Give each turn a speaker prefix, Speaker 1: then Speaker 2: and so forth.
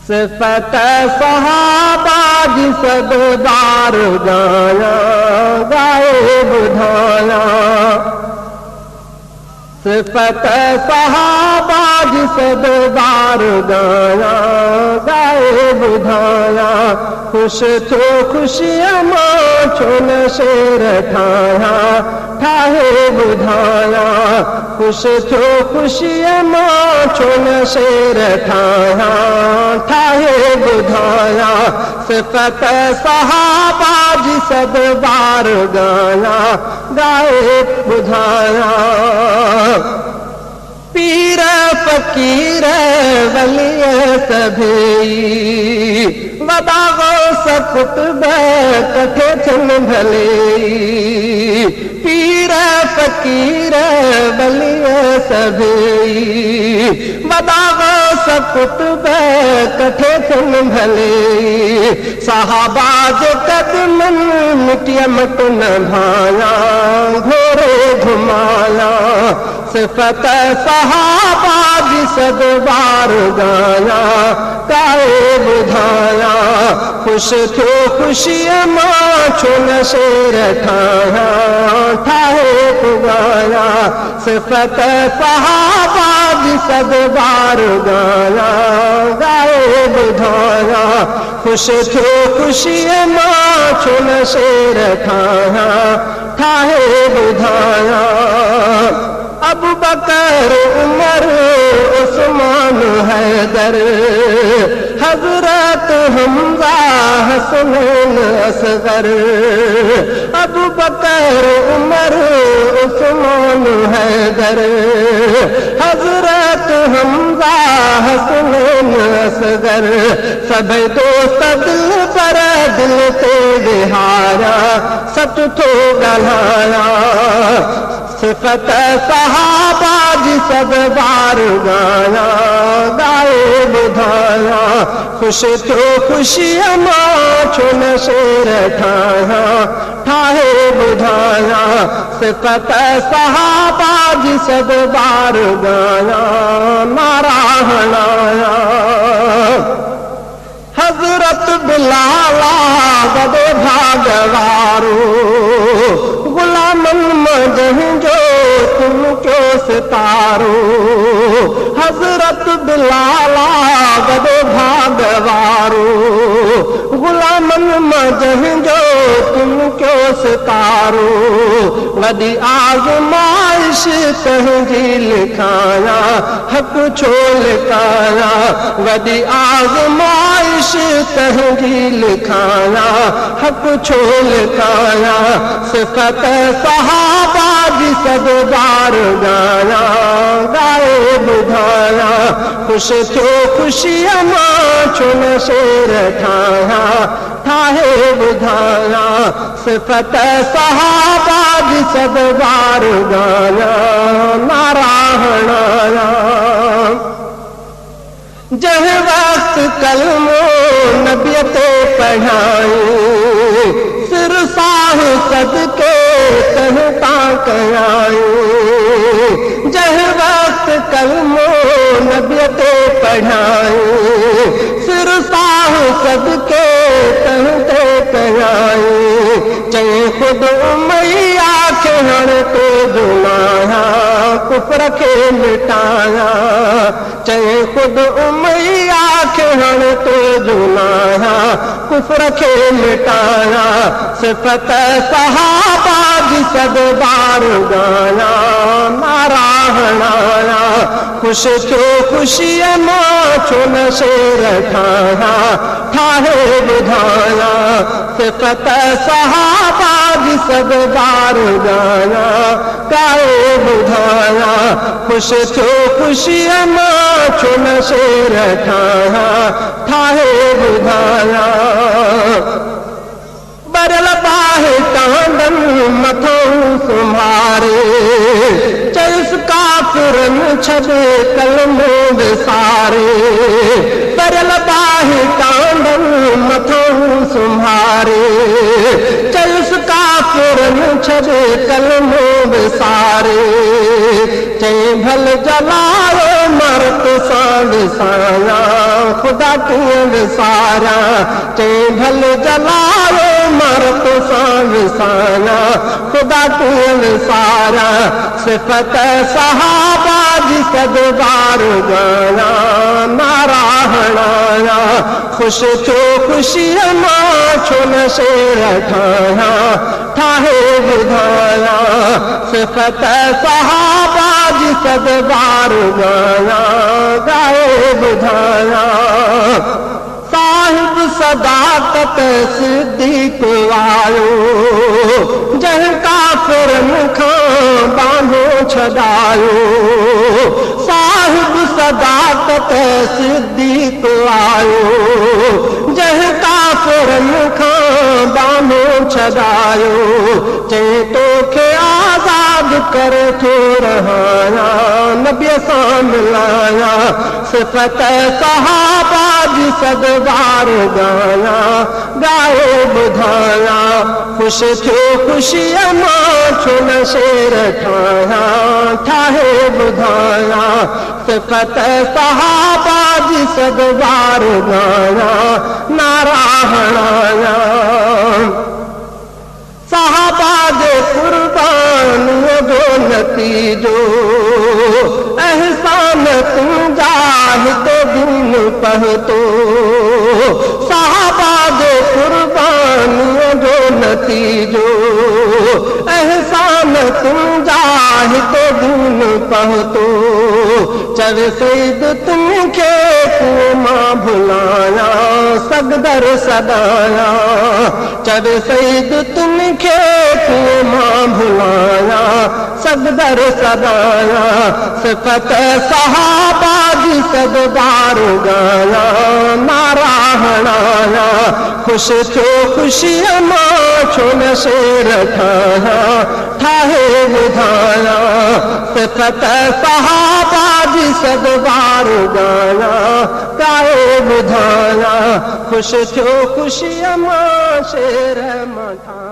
Speaker 1: सिफ़त सहाबा जी सभु बार ॻाया ॻाए ॿुधाया सिफ़त सहाबा जी सभु बार ॻाया ॻाए ॿुधाया ख़ुशि थियो ख़ुशीअ मां छो न शेर ठाहिया ठाहे ॿुधाया ख़ुशि थियो ख़ुशीअ मां छो न शेर ठाहिया ठाहे ॿुधाया सिफ़त सहाबा जी सभु बार ॻाया ॻाए ॿुधाया पीर फ़क़ीर वलीअ सभई वॾा गौस कुतुब कठे थियनि भले पीर फ़क़ीर वलीअ सभई वॾा गौस कुतुब कठे थियनि भले सहाबा जे क़दमनि मिटीअ मट न भाया घोरे घुमाया सिफ़त सहाबा जी सभु बार ॻाया ॻाए ॿुधाया ख़ुशि थियो ख़ुशीअ मां छो न शेर ठाहिया ठाहे ॻाया सिफ़त सहाबा जी सभु बार ॻाया ॻाए ॿुधाया ख़ुशि थियो ख़ुशीअ मां छो न शेर ठाहिया ठाहे ॿुधाया अबू बकर उमर उस्मान हैदर हज़रत हमज़ा हसनैन असगर अबू बकर उमर उस्मान हैदर हज़रत हमज़ा हसनैन असगर सभई दोस्त दिल पर दिल ते विहारा सच थो ॻाल्हाया सिफ़त सहाबा जी सभु बार ॻाया ॻाए ॿुधाया ख़ुशि थियो ख़ुशीअ मां छो न शेर ठाहिया ठाहे ॿुधाया सिफ़त सहाबा जी सभु बार ॻाया नारा हणाया हज़रत बिलाला वॾो भाॻवारो ग़ुलामनि मां जंहिंजो तुम कयो सितारो हज़रत बिलाला वॾो भाॻवारो ग़ुलामनि मां जंहिंजो तुम कयो सितारो वॾी आज़माइश तंहिंजी लिखाया हक़ छो लिकाया वॾी आज़माइश तंहिंजी लिखाया हक़ छो लिकाया सिफ़त सहाबा जी सभु बार ॻाया ॻाए ॿुधाया ख़ुशि थियो ख़ुशीअ मां छो न शेर ठाहिया ठाहे ॿुधाया सिफ़त सहाबा जी सभु बार ॻाया नारा हणाया जंहिं वक़्तु कलमो नबीअ ते पढ़ाई सिर साह सदके तंहिं तां कयाई जंहिं वक़्तु कलमो नबीअ ते पढ़ाई सिर साह सदके तंहिं ते कयाई चई ख़ुदि उमैया खे हाणे तो जुनाया कुफर खे मिटाया चई ख़ुदि उमैया खे हाणे तो जुनाया कुफर खे मिटाया सिफ़त सहाबा जी सभु बार ॻाया नारा हणाया ख़ुशि थियो ख़ुशीअ मां छो न शेर ठाहिया ठाहे ॿुधाया सिफ़त सहाबा जी सभु बार ॻाया ॻाए ॿुधाया ख़ुशि थियो ख़ुशीअ मां छो न शेर ठाहिया ठाहे ॿुधाया बरल बाहि कांडनि मथां सुम्हारे चयुसि काफ़िरनि छॾे कलमो विसारे बरल बाहि कांडनि मथां सुम्हारे चयुसि काफ़िरनि छॾे कलमो विसारे चई भल जलायो मर्द सां विसाया ख़ुदा कीअं विसारिया चई भल जलायो मर तोसां विसारिया ख़ुदा कीअं विसारिया सिफ़त सहाबा जी सदबार ॻाया नारा हणाया ख़ुशि थियो ख़ुशीअ मां छो न शेर ठाहिया ठाहे ॿुधाया सिफ़त सहाबा जी सदबार ॻाया ॻाए ॿुधाया साहिब सदाकत सिद्दीक़ आयो जंहिं काफ़िरनि खां बांधो छॾायो साहिब सदाकत सिद्दीक़ आयो जंहिं काफ़िरनि खां बांधो छॾायो चई तोखे आज़ाद करे थो रहाया नबीअ सां मिलाया सिफ़त सहाबा जी सदबार ॻाया ॻाए ॿुधाया ख़ुशि थियो ख़ुशीअ मां छो न शेर ठाहिया ठाहे ॿुधाया सिफ़त सहाबा जी सदबार ॻाया नारा हणाया सहाबा जे क़ुर्बानीअ जो नतीजो एहसान तुंहिंजा हिते दीन पहुतो सहाबा जे क़ुर्बानीअ जो नतीजो एहसान तुंहिंजा हिते दीन पहुतो चवे सईद तुमखे तूं मां भुलाया सगदर सदाया चवे सईद तुमखे तूं मां भुलाया सगदर सदाया सिफ़त सहाबा जी सदबार ॻाया नारा हणाया ख़ुशि थियो ख़ुशीअ मां छो न शेर ठाहिया ठाहे ॿुधाया सिफ़त सहाबा जी सदबार ॻाया ॻाए ॿुधाया ख़ुशि थियो ख़ुशीअ मां शेर मां ठाहिया